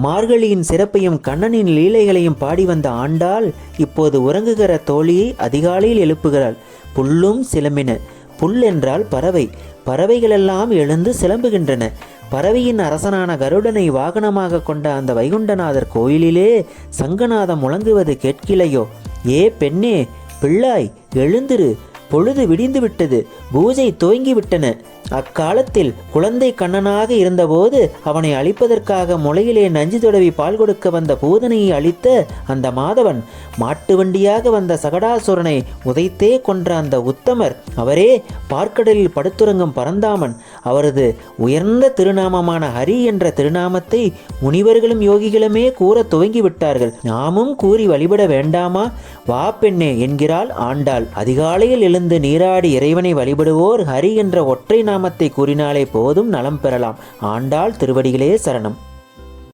மார்கழியின் சிறப்பையும் கண்ணனின் லீலைகளையும் பாடி வந்த ஆண்டாள் இப்போது உறங்குகிற தோழியை அதிகாலையில் எழுப்புகிறாள். புல்லும் சிலம்பின. புல் என்றால் பறவை. பறவைகளெல்லாம் எழுந்து சிலம்புகின்றன. பறவையின் அரசனான கருடனை வாகனமாக கொண்ட அந்த வைகுண்டநாதர் கோயிலிலே சங்கநாதம் முழங்குவது கேட்கிலையோ? ஏ பெண்ணே, பிள்ளாய், எழுந்திரு, பொழுது விடிந்து விட்டது, பூஜை துவங்கிவிட்டன. அக்காலத்தில் குழந்தை கண்ணனாக இருந்தபோது அவனை அழிப்பதற்காக முளையிலே நஞ்சு தடவி பால் கொடுக்க வந்த பூதனையை அழித்த அந்த மாதவன், மாட்டு வண்டியாக வந்த சகடாசுரனை உதைத்தே கொன்ற அந்த உத்தமர், அவரே பார்க்கடலில் படுத்துறங்கும் பரந்தாமன். அவரது உயர்ந்த திருநாமமான ஹரி என்ற திருநாமத்தை முனிவர்களும் யோகிகளுமே கூற துவங்கிவிட்டார்கள். நாமும் கூறி வழிபட வேண்டாமா? வா பெண்ணே என்கிறாள் ஆண்டாள். அதிகாலையில் எழுந்து நீராடி இறைவனை வழிபடுவோர் ஹரி என்ற ஒற்றை நாமத்தை கூறினாலே போதும் நலம் பெறலாம். ஆண்டாள் திருவடிகளே சரணம்.